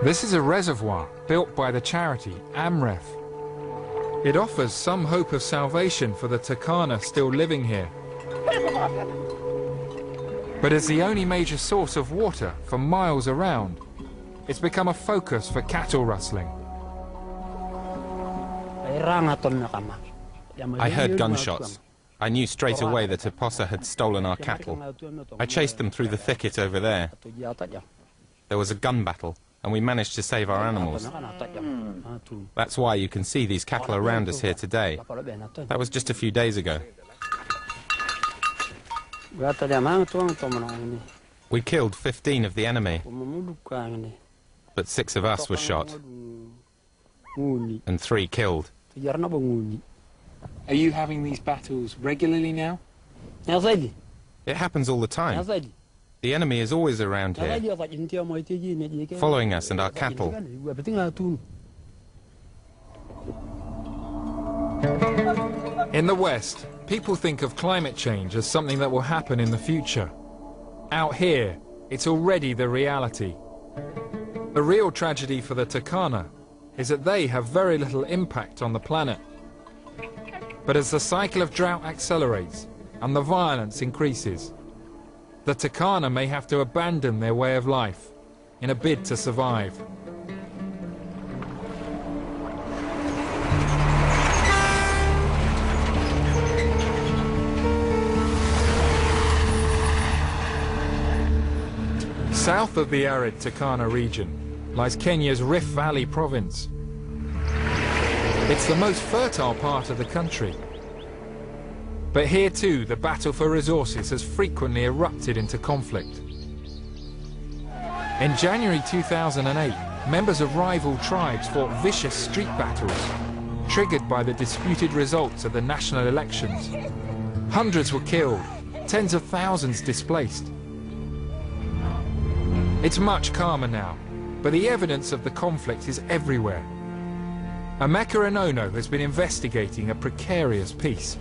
This is a reservoir built by the charity Amref. It offers some hope of salvation for the Turkana still living here. But as the only major source of water for miles around, it's become a focus for cattle rustling. I heard gunshots. I knew straight away that a posse had stolen our cattle. I chased them through the thicket over there. There was a gun battle, and we managed to save our animals. That's why you can see these cattle around us here today. That was just a few days ago. We killed 15 of the enemy, but 6 of us were shot, and 3 killed. Are you having these battles regularly now? It happens all the time. The enemy is always around here, following us and our cattle. In the West, people think of climate change as something that will happen in the future. Out here, it's already the reality. The real tragedy for the Turkana is that they have very little impact on the planet. But as the cycle of drought accelerates and the violence increases, the Turkana may have to abandon their way of life in a bid to survive. South of the arid Turkana region lies Kenya's Rift Valley province. It's the most fertile part of the country. But here too, the battle for resources has frequently erupted into conflict. In January 2008, members of rival tribes fought vicious street battles, triggered by the disputed results of the national elections. Hundreds were killed, tens of thousands displaced. It's much calmer now, but the evidence of the conflict is everywhere. Emeka Enono has been investigating a precarious peace.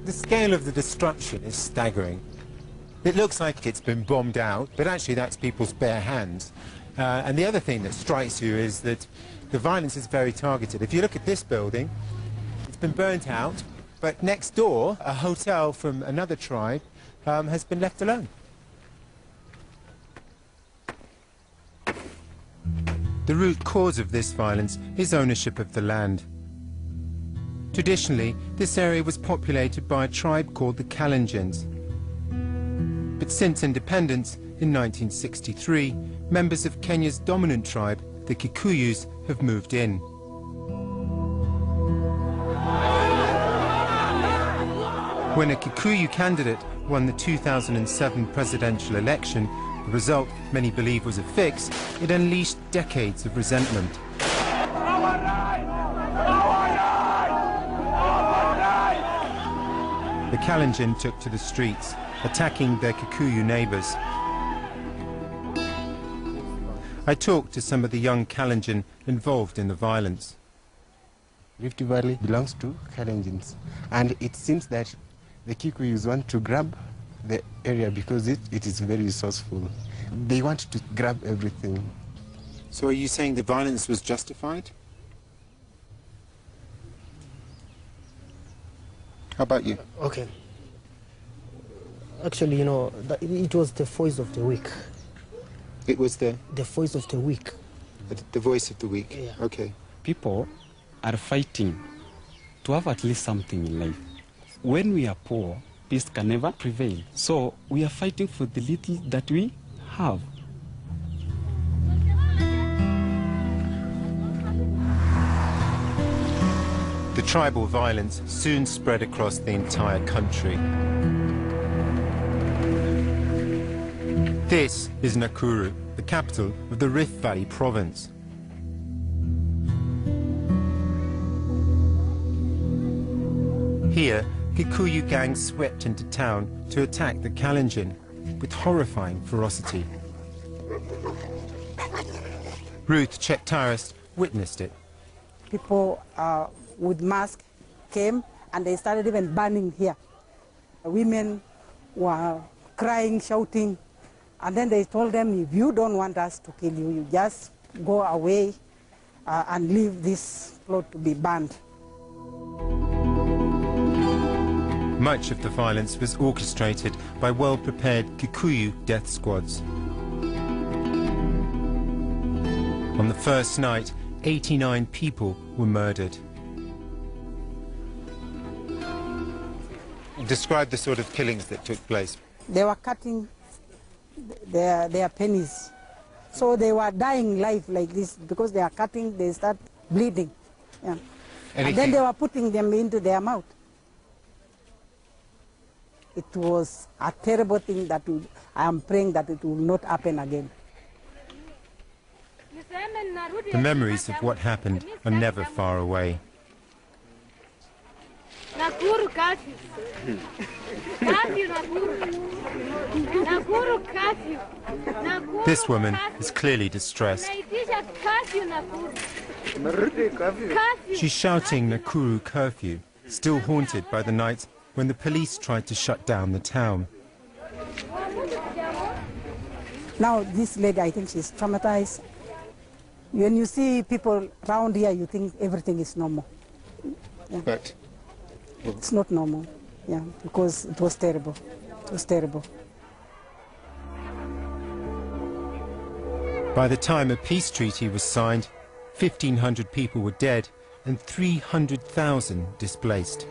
The scale of the destruction is staggering. It looks like it's been bombed out, but actually that's people's bare hands. And the other thing that strikes you is that the violence is very targeted. If you look at this building, it's been burnt out, but next door, a hotel from another tribe has been left alone. The root cause of this violence is ownership of the land. Traditionally, this area was populated by a tribe called the Kalenjins. But since independence in 1963, members of Kenya's dominant tribe, the Kikuyus, have moved in. When a Kikuyu candidate won the 2007 presidential election, the result many believe was a fix, it unleashed decades of resentment. The Kalenjin took to the streets, attacking their Kikuyu neighbours. I talked to some of the young Kalenjin involved in the violence. Rift Valley belongs to Kalenjins, and it seems that the Kikuyus want to grab the area because it is very resourceful. They want to grab everything. So are you saying the violence was justified? How about you? Okay. Actually, you know, it was the voice of the weak. It was the voice of the weak. The voice of the weak. Yeah. Okay. People are fighting to have at least something in life. When we are poor, peace can never prevail. So we are fighting for the little that we have. The tribal violence soon spread across the entire country. This is Nakuru, the capital of the Rift Valley province. Here, Kikuyu gangs swept into town to attack the Kalenjin with horrifying ferocity. Ruth Cheptaris witnessed it. People with masks came and they started even burning here. Women were crying, shouting, And then they told them, if you don't want us to kill you, you just go away and leave this plot to be burned. Much of the violence was orchestrated by well-prepared Kikuyu death squads. On the first night, 89 people were murdered. Describe the sort of killings that took place. They were cutting their pennies. So they were dying life like this because they are cutting, they start bleeding. Yeah. And then they were putting them into their mouth. It was a terrible thing that I am praying that it will not happen again. The memories of what happened are never far away. This woman is clearly distressed. She's shouting Nakuru curfew, still haunted by the nights when the police tried to shut down the town. Now this lady, I think she's traumatized. When you see people around here, you think everything is normal. Yeah. But it's not normal, yeah, because it was terrible. It was terrible. By the time a peace treaty was signed, 1,500 people were dead and 300,000 displaced.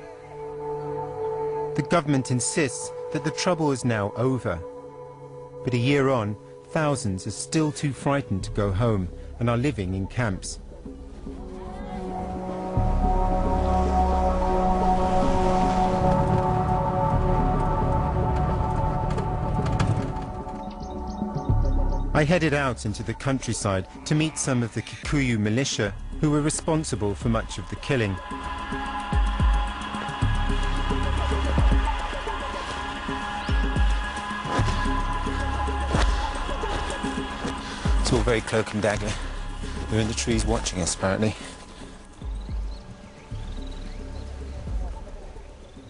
The government insists that the trouble is now over. But a year on, thousands are still too frightened to go home and are living in camps. I headed out into the countryside to meet some of the Kikuyu militia who were responsible for much of the killing. It's all very cloak and dagger. They're in the trees watching us, apparently.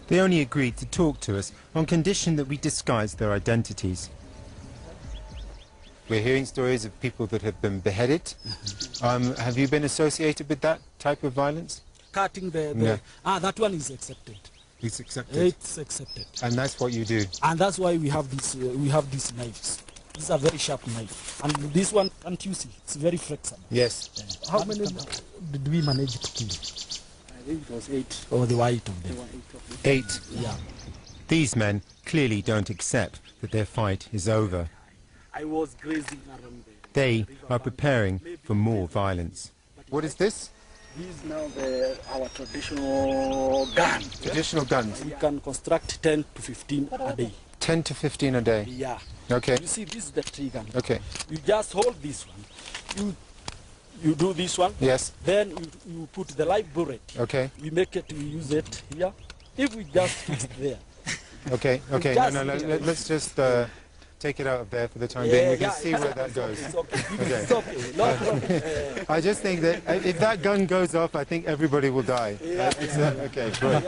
They only agreed to talk to us on condition that we disguise their identities. We're hearing stories of people that have been beheaded. Have you been associated with that type of violence? Cutting Yeah. that one is accepted. It's accepted. It's accepted. And that's what you do? And that's why we have this. We have these knives. These are very sharp knife. And this one, can't you see? It's very flexible. Yes. How many did we manage to kill? I think it was 8. Oh, there were 8 of them. 8. Yeah. These men clearly don't accept that their fight is over. I was grazing around there. They are preparing for more violence. What is this? This is now our traditional gun. Traditional guns? We can construct 10 to 15 a day. 10 to 15 a day? Yeah. Okay. You see, this is the tree gun. Okay. You just hold this one. You do this one. Yes. Then you put the live bullet. Okay. We make it, we use it here. If we just fix it there. Okay, okay. No, let's just take it out of there for the time being. We can see where that goes. It's okay. Okay. It's okay. No problem. I just think that if that gun goes off, I think everybody will die. Yeah. Okay, great.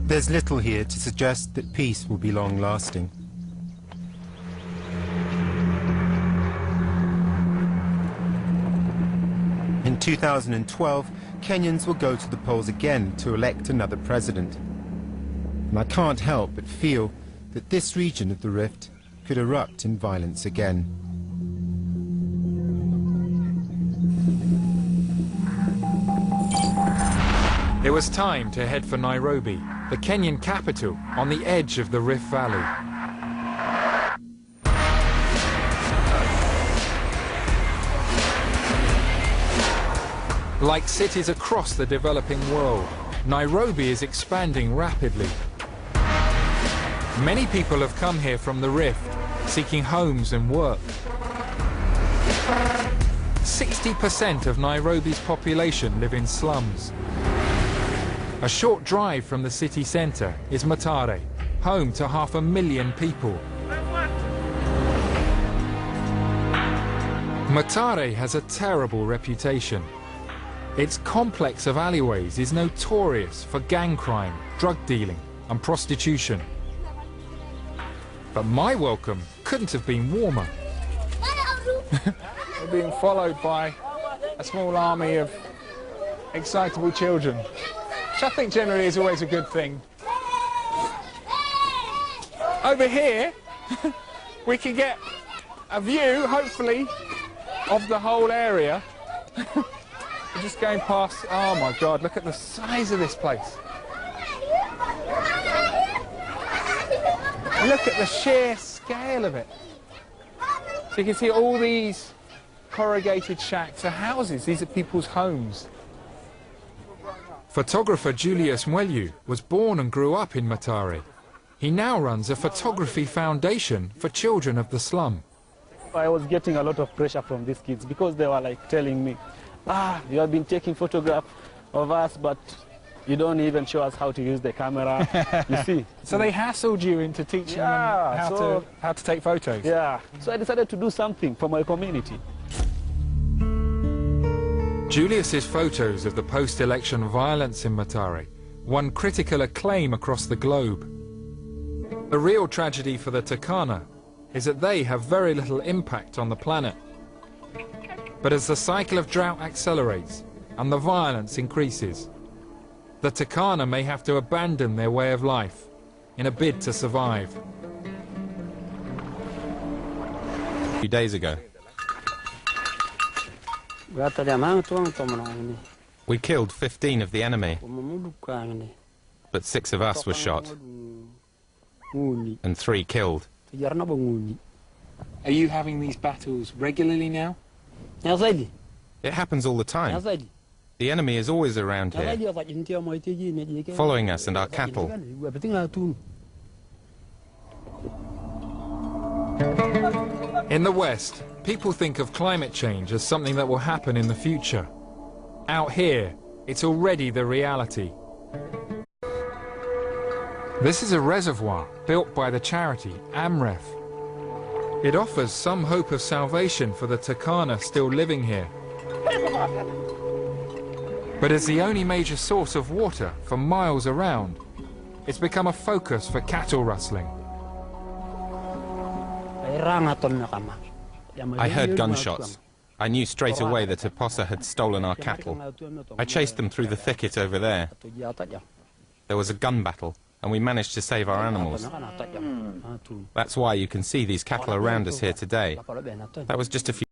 There's little here to suggest that peace will be long-lasting. In 2012, Kenyans will go to the polls again to elect another president. And I can't help but feel that this region of the rift could erupt in violence again. It was time to head for Nairobi, the Kenyan capital on the edge of the Rift Valley. Like cities across the developing world, Nairobi is expanding rapidly. Many people have come here from the Rift, seeking homes and work. 60% of Nairobi's population live in slums. A short drive from the city centre is Mathare, home to 500,000 people. Mathare has a terrible reputation. Its complex of alleyways is notorious for gang crime, drug dealing and prostitution. But my welcome couldn't have been warmer. We're being followed by a small army of excitable children, which I think generally is always a good thing. Over here, we can get a view, hopefully, of the whole area. We're just going past, oh my God, look at the size of this place. Look at the sheer scale of it. So you can see all these corrugated shacks are houses. These are people's homes. Photographer Julius Mwelyu was born and grew up in Matare. He now runs a photography foundation for children of the slum. I was getting a lot of pressure from these kids because they were like telling me, you have been taking photographs of us, but you don't even show us how to use the camera. You see? So they hassled you into teaching them how to take photos? Yeah. So I decided to do something for my community. Julius's photos of the post-election violence in Matare won critical acclaim across the globe. The real tragedy for the Turkana is that they have very little impact on the planet. But as the cycle of drought accelerates and the violence increases, the Turkana may have to abandon their way of life in a bid to survive. A few days ago, we killed 15 of the enemy, but 6 of us were shot and 3 killed. Are you having these battles regularly now? It happens all the time. The enemy is always around here, following us and our cattle. In the West, people think of climate change as something that will happen in the future. Out here, it's already the reality. This is a reservoir built by the charity Amref. It offers some hope of salvation for the Turkana still living here. But as the only major source of water for miles around, it's become a focus for cattle rustling. I heard gunshots. I knew straight away that a posse had stolen our cattle. I chased them through the thicket over there. There was a gun battle, and we managed to save our animals. That's why you can see these cattle around us here today. That was just a few